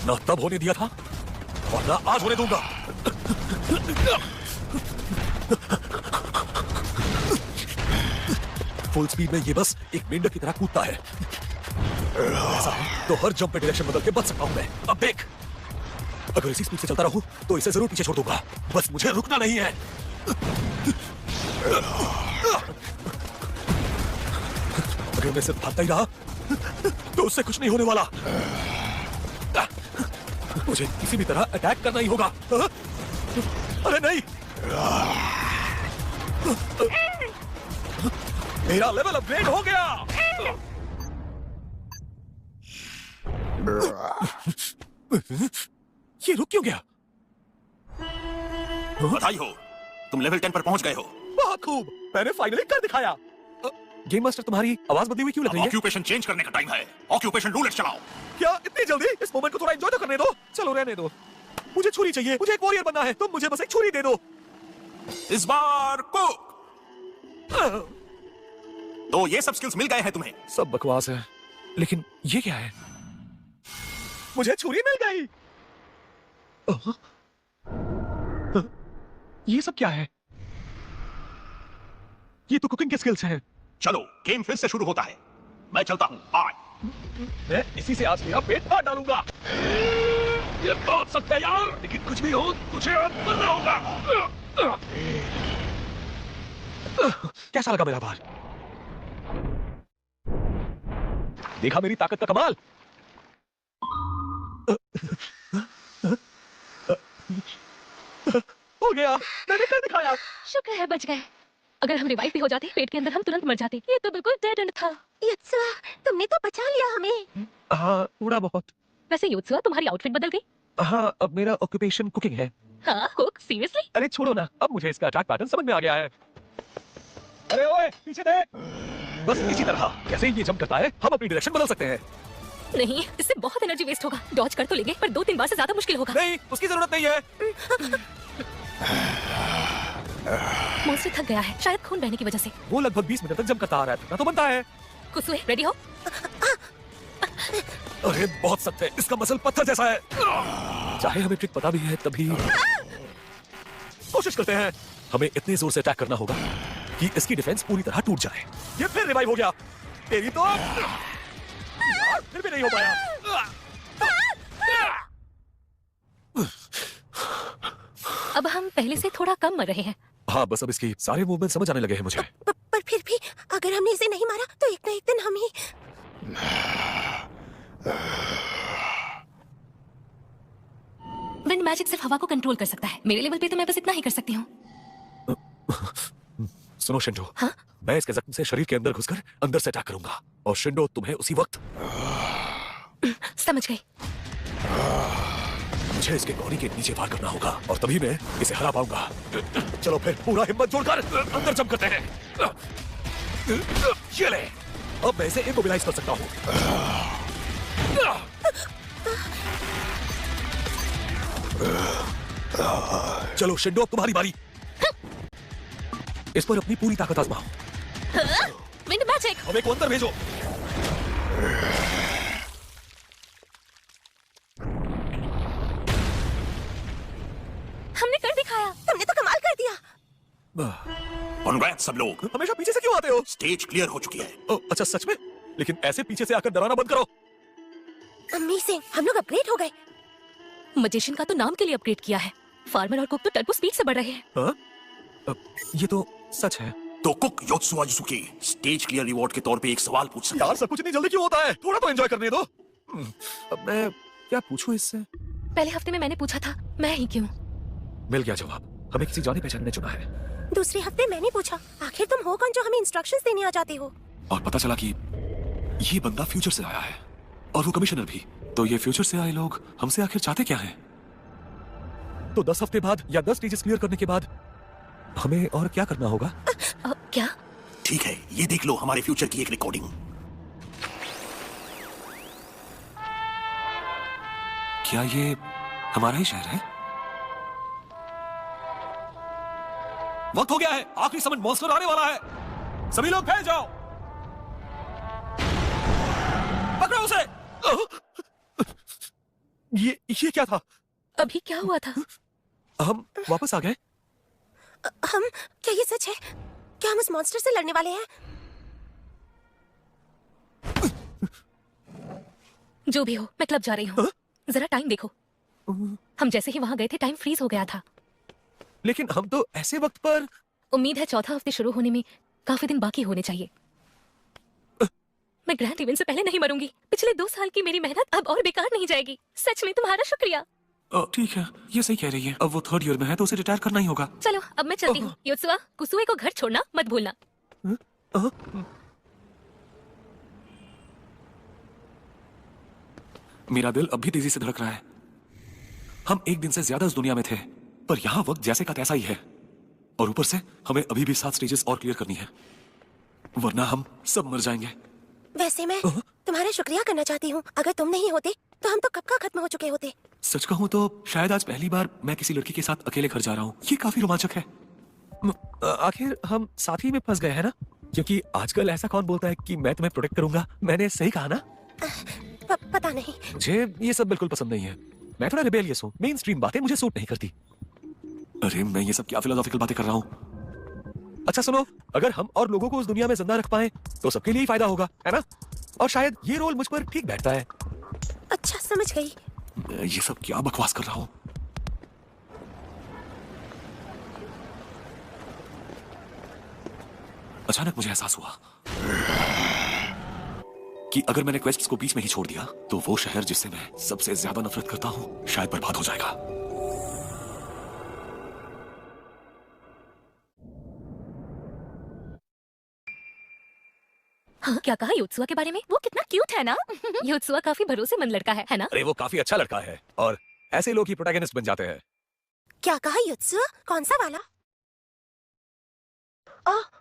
ना तब होने दिया था और ना आज होने दूंगा। फुल स्पीड में ये बस एक मेंढक की तरह कूदता है। ऐसा है तो हर जंप पे डायरेक्शन बदल के बच सकता हूं मैं। अब देख, अगर इसी स्पीड से चलता रहूं तो इसे जरूर पीछे छोड़ दूंगा। बस मुझे रुकना नहीं है। अगर मैं सिर्फ भागता ही रहा तो उससे कुछ नहीं होने वाला। मुझे किसी भी तरह अटैक करना ही होगा। अरे नहीं, मेरा लेवल अपग्रेड हो गया। ये रुक क्यों गया? बधाई हो, तुम लेवल 10 पर पहुंच गए हो। बहुत खूब, मैंने फाइनली कर दिखाया। गेम मास्टर, तुम्हारी आवाज बदली हुई क्यों लग रही है? ऑक्यूपेशन चेंज करने का टाइम है। ऑक्यूपेशन रूलेट चलाओ। क्या इतनी जल्दी? इस मोमेंट को थोड़ा एंजॉय तो करने दो। चलो रहने दो। मुझे छुरी चाहिए, मुझे एक वॉरियर बनना है। तुम मुझे बस एक छुरी दे दो। इस बार कुक। तो ये सब स्किल्स मिल गए हैं तुम्हें। सब बकवास है, लेकिन ये क्या है? मुझे छुरी मिल गई। ये सब क्या है? ये तो कुकिंग के स्किल्स हैं। चलो गेम फिर से शुरू होता है। मैं चलता हूँ, बाय। मैं इसी से आज मेरा पेट फाड़ डालूंगा। ये बहुत सख्त है यार, लेकिन कुछ भी हो तुझे मरना होगा। कैसा लगा मेरा बार? देखा मेरी ताकत का कमाल? हो गया, मैंने कर दिखाया। शुक्र है बच गए। अगर हम रिवाइव भी हो जाते पेट के अंदर हम तुरंत मर जाते। ये तो बिल्कुल डेड एंड था। युत्सुआ, तुमने तो बचा लिया हमें। हाँ, थोड़ा बहुत। वैसे युत्सुआ, तुम्हारी आउटफिट बदल गई। हाँ, अब मेरा ऑक्यूपेशन कुकिंग है। हाँ, कुक? सीरियसली? अरे छोड़ो ना, अब मुझे इसका अटैक पैटर्न समझ में आ गया है। अरे ओए, पीछे देख। बस इसी तरह कैसे ये जंप करता है, हम अपनी डायरेक्शन बदल सकते हैं। नहीं, इससे बहुत एनर्जी वेस्ट होगा। डॉज कर तो लेंगे, पर 2-3 बार से ज्यादा मुश्किल होगा। नहीं, उसकी जरूरत नहीं है। मॉन्स्टर थक गया है, शायद खून बहने की वजह से। वो लगभग 20 मिनट तक जंप करता आ रहा है, थकना तो बनता है। कुसुए, रेडी हो? अरे बहुत सख्त है, इसका मसल पत्थर जैसा है। चाहे हमें ट्रिक पता भी है तभी कोशिश करते हैं। हमें इतने जोर से अटैक करना होगा कि इसकी डिफेंस पूरी तरह टूट जाए। ये फिर रिवाइव हो गया। तेरी तो फिर भी नहीं हो पाया। अब हम पहले से थोड़ा कम मर रहे हैं। हाँ, बस अब इसकी सारे मूवमेंट समझ आने लगे हैं मुझे। पर फिर भी अगर हमने इसे नहीं मारा तो एक ना एक दिन हम ही। विंड मैजिक सिर्फ हवा को कंट्रोल कर सकता है। मेरे लेवल पे तो मैं बस इतना ही कर सकती हूँ। सुनो शिंडो, हाँ? मैं इसके जख्म से शरीर के अंदर घुसकर अंदर से अटैक करूंगा और शिंडो तुम्हें उसी वक्त। समझ गई। मुझे इसके गौरी के नीचे वार करना होगा और तभी मैं इसे हरा पाऊंगा। चलो फिर पूरा हिम्मत जोड़कर अंदर जंप करते हैं। ये ले, अब मैं इसे इमोबिलाइज कर सकता हूँ। चलो शिंडो, अब तुम्हारी बारी। इस पर अपनी पूरी ताकत आजमाओ। Wind magic. हमें को अंदर भेजो। हमने कर दिखाया। तुमने तो कमाल कर दिया। कांग्रेट्स सब लोग। हमेशा पीछे से क्यों आते हो? स्टेज क्लियर हो चुकी है। ओ, अच्छा सच में? लेकिन ऐसे पीछे से आकर डराना बंद करो। अमेजिंग, हम लोग अपग्रेड हो गए। मजिशियन का तो नाम के लिए अपग्रेड किया है। फार्मर और कुक तो टर्बो स्पीड से बढ़ रहे हैं। हाँ? ये तो सच है। तो कुक योत्सुआ युजुकी स्टेज क्लियर रिवॉर्ड के तौर पे एक सवाल पूछ सकता यार, सब कुछ इतनी जल्दी क्यों होता है? थोड़ा तो एंजॉय करने दो। अब मैं क्या पूछूं इससे? पहले हफ्ते में मैंने पूछा था, मैं ही क्यों? मिल गया जवाब। हमें किसी जाने पहचाने ने चुना है। दूसरे हफ्ते मैंने पूछा, आखिर तुम हो कौन जो हमें इंस्ट्रक्शंस देने आ जाते हो? और पता चला कि ये बंदा फ्यूचर से आया है और वो कमिश्नर भी। तो ये फ्यूचर से आए लोग हमसे आखिर चाहते क्या हैं? तो 10 हफ्ते बाद या 10 स्टेजेस क्लियर करने के बाद हमें और क्या करना होगा? क्या? ठीक है, ये देख लो हमारे फ्यूचर की एक रिकॉर्डिंग। क्या ये हमारा ही शहर है? वक्त हो गया है, आखिरी समन मॉन्स्टर आने वाला है। सभी लोग फैल जाओ। पकड़ो उसे। ये क्या था? अभी क्या हुआ था? हम वापस आ गए? हम क्या ये सच है? क्या हम उस मॉन्स्टर से लड़ने वाले हैं? जो भी हो, मैं क्लब जा रही हूँ। जरा टाइम देखो। हम जैसे ही वहाँ गए थे टाइम फ्रीज हो गया था। लेकिन हम तो ऐसे वक्त पर। उम्मीद है चौथा हफ्ते शुरू होने में काफी दिन बाकी होने चाहिए। मैं ग्रैंड इवेंट से पहले नहीं मरूंगी। पिछले 2 साल की मेरी मेहनत अब और बेकार नहीं जाएगी। सच में तुम्हारा शुक्रिया। ठीक है, ये सही कह रही है। अब वो 3rd ईयर में है तो उसे रिटायर करना ही होगा। चलो अब मैं चलती हूँ। योत्सुआ, कुसुए को घर छोड़ना मत भूलना। मेरा दिल अब भी तेजी से धड़क रहा है। हम एक दिन से ज्यादा इस दुनिया में थे, पर यहाँ वक्त जैसे का तैसा ही है। और ऊपर से हमें अभी भी 7 स्टेजेस और क्लियर करनी है, वरना हम सब मर जाएंगे। वैसे मैं तुम्हारा शुक्रिया करना चाहती हूँ। अगर तुम नहीं होते तो हम तो कब का खत्म हो चुके होते। सच कहूँ तो शायद आज पहली बार मैं किसी लड़की के साथ अकेले घर जा रहा हूँ। ये काफी रोमांचक है। आखिर हम साथ ही में फंस गए हैं ना? क्योंकि आजकल ऐसा कौन बोलता है कि मैं तुम्हें प्रोटेक्ट करूंगा? मैंने सही कहा ना? पता नहीं। मुझे ये सब बिल्कुल पसंद नहीं है। मैं थोड़ा रिबेलियस हूँ। मेन स्ट्रीम बातें मुझे सूट नहीं करती। अरे मैं ये सब क्या फिलोसॉफिकल बातें कर रहा हूँ? अच्छा सुनो, अगर हम और लोगों को उस दुनिया में जिंदा रख पाए तो सबके लिए ही फायदा होगा, है ना? और शायद ये रोल मुझ पर ठीक बैठता है। अच्छा समझ गई। मैं ये सब क्या बकवास कर रहा हूँ? अचानक मुझे एहसास हुआ कि अगर मैंने क्वेस्ट्स को बीच में ही छोड़ दिया तो वो शहर जिससे मैं सबसे ज्यादा नफरत करता हूँ शायद बर्बाद हो जाएगा। हाँ, क्या कहा योत्सुआ के बारे में? वो कितना क्यूट है ना? योत्सुआ काफी भरोसेमंद लड़का है ना? अरे वो काफी अच्छा लड़का है और ऐसे लोग ही प्रोटैगनिस्ट बन जाते हैं। क्या कहा योत्सुआ? कौन सा वाला?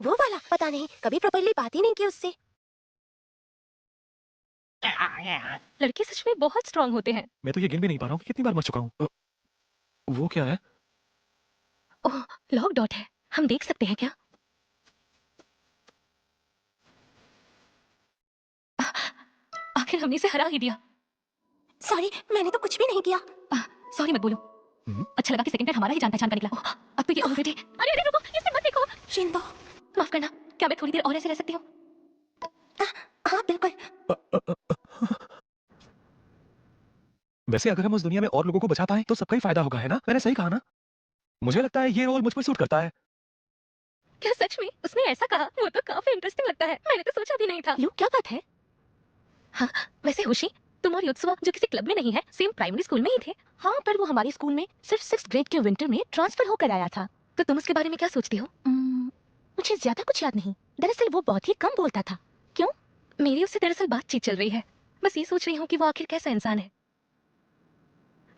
वो वाला? पता नहीं, कभी प्रॉपर्ली बात ही नहीं की उससे। लड़के सच में बहुत स्ट्रांग होते हैं। मैं तो ये गिन भी नहीं पा रहा हूँ कि कितनी बार मर चुका हूँ। वो क्या है? ओह, लॉक डॉट है। हम देख सकते हैं क्या? आखिर हमने इसे हरा ही दिया। सॉरी, मैंने तो कुछ भी नहीं किया। सॉरी मत बोलो। अच्छा लगा कि सेकंड हमारा ही जान पहचान का निकला। अब तो ये ऑलरेडी। अरे अरे रुको, इसे मत देखो। शिंदो, माफ करना, क्या मैं थोड़ी देर और ऐसे रह सकती हूँ? हाँ बिल्कुल। वैसे अगर हम उस दुनिया में और लोगों को बचा पाए तो सबका ही फायदा होगा, है ना? मैंने सही कहा ना? मुझे लगता है ये रोल मुझ पर सूट करता है। क्या सच में उसने ऐसा कहा? वो तो काफी इंटरेस्टिंग लगता है। मैंने तो सोचा भी नहीं था। यू, क्या बात है? हाँ, वैसे होशी, तुम और योत्सुआ जो किसी क्लब में नहीं है, सेम प्राइमरी स्कूल में ही थे। हाँ, पर वो हमारे स्कूल में सिर्फ 6th ग्रेड के विंटर में ट्रांसफर होकर आया था। तो तुम उसके बारे में क्या सोचती हो? मुझे ज्यादा कुछ याद नहीं। दरअसल वो बहुत ही कम बोलता था। क्यों? मेरी उससे दरअसल बातचीत चल रही है। बस ये सोच रही हूँ कि वो आखिर कैसा इंसान है।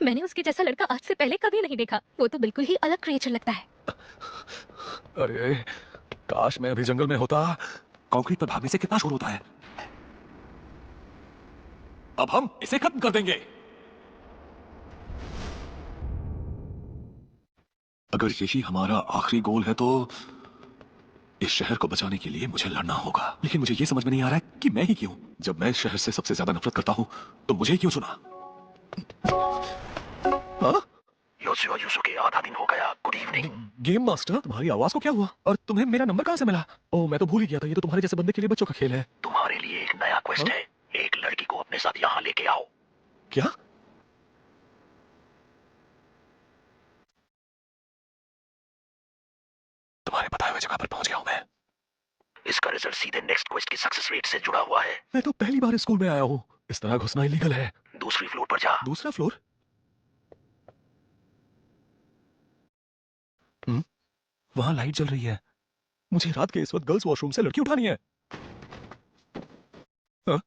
मैंने उसके जैसा लड़का आज से पहले कभी नहीं देखा। वो तो बिल्कुल ही अलग क्रिएचर लगता है। अरे काश मैं अभी जंगल में होता। कंक्रीट पर भागने से कितना शोर होता है। अब हम इसे खत्म कर देंगे। अगर यही हमारा आखिरी गोल है तो इस शहर को बचाने के लिए मुझे लड़ना होगा। लेकिन मुझे यह समझ में नहीं आ रहा है कि मैं ही क्यों। जब मैं इस शहर से सबसे ज्यादा नफरत करता हूं तो मुझे क्यों चुना? हाँ? योत्सुआ युसुके, आधा दिन हो गया। Good evening. गेम मास्टर, तुम्हारी आवाज को क्या हुआ? और तुम्हें मेरा नंबर कहाँ से मिला? ओह, मैं तो भूल ही गया था। ये तो तुम्हारे जैसे बंदे के लिए बच्चों का खेल है। तुम्हारे लिए एक नया क्वेस्ट है। एक लड़की को अपने साथ यहाँ लेके आओ। क्या? तुम्हारे बताए हुए जगह पर पहुंच गया हूं मैं। इसका रिजल्ट सीधे नेक्स्ट क्वेस्ट की सक्सेस रेट से जुड़ा हुआ है। मैं तो पहली बार स्कूल में आया हूँ। इस तरह घुसना इलीगल है। दूसरी फ्लोर पर जा। दूसरा फ्लोर? वहां लाइट जल रही है। मुझे रात के इस वक्त गर्ल्स वॉशरूम से लड़की उठानी है। हाँ?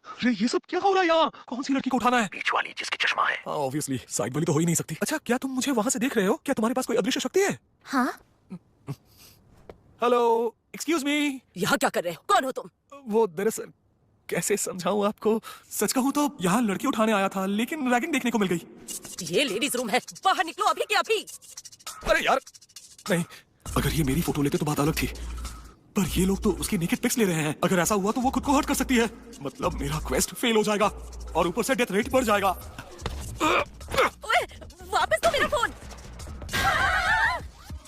अरे ये सब क्या हो रहा है यहाँ? कौन सी लड़की को उठाना है? बीच वाली जिसकी चश्मा है। ऑब्वियसली साइड वाली तो हो ही नहीं सकती। अच्छा, क्या तुम मुझे वहां से देख रहे हो? क्या तुम्हारे पास कोई अदृश्य शक्ति है? हाँ। Hello, excuse me. यहाँ क्या कर रहे हो? कौन हो तुम? वो दरअसल कैसे समझाऊं आपको? सच कहूं तो यहाँ लड़की उठाने आया था, लेकिन रैगिंग देखने को मिल गई। ये लेडीज रूम है, बाहर निकलो अभी के अभी। अरे यार, नहीं, अगर ये मेरी फोटो लेते तो बात अलग थी। पर ये लोग तो उसकी नेकेड पिक्स ले रहे हैं। अगर ऐसा हुआ तो वो खुद को हर्ट कर सकती है। मतलब मेरा क्वेस्ट फेल हो जाएगा और ऊपर से डेथ रेट बढ़ जाएगा। ओए, वापस दो मेरा फोन।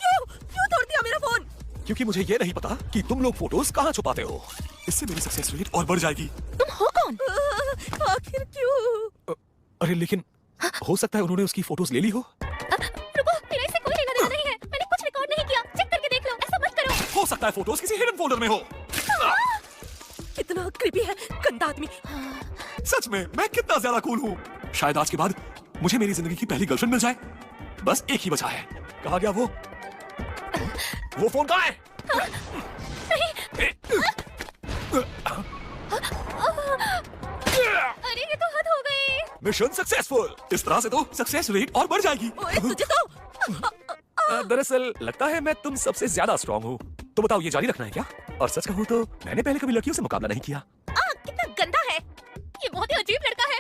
क्यों तोड़ दिया मेरा फोन? क्योंकि मुझे ये नहीं पता कि तुम लोग फोटोज कहाँ छुपाते हो। इससे मेरी सक्सेस रेट और बढ़ जाएगी। तुम हो कौन? आखिर क्यों? अरे लेकिन हो सकता है उन्होंने उसकी फोटोज ले ली हो। रुको, मेरा इससे कोई लेना देना नहीं है। मैंने कुछ रिकॉर्ड नहीं किया। चेक करके देख लो। ऐसा मत करो। हो सकता है फोटोज किसी हिडन फोल्डर में हो। कितना क्रीपी है गंदा आदमी। सच में मैं कितना ज्यादा कूल हूँ। शायद आज के बाद मुझे मेरी जिंदगी की पहली गर्लफ्रेंड मिल जाए। बस एक ही बचा है। कहाँ गया वो फोन कहाँ है? अरे ये तो हद हो गई। Mission successful. इस तरह से तो सक्सेस रेट और बढ़ जाएगी। ओए, तुझे तो दरअसल लगता है मैं तुम सबसे ज्यादा स्ट्रांग हूँ। तो बताओ ये जारी रखना है क्या? और सच कहूँ तो मैंने पहले कभी लड़कियों से मुकाबला नहीं किया। कितना गंदा है। ये बहुत ही अजीब लड़का है।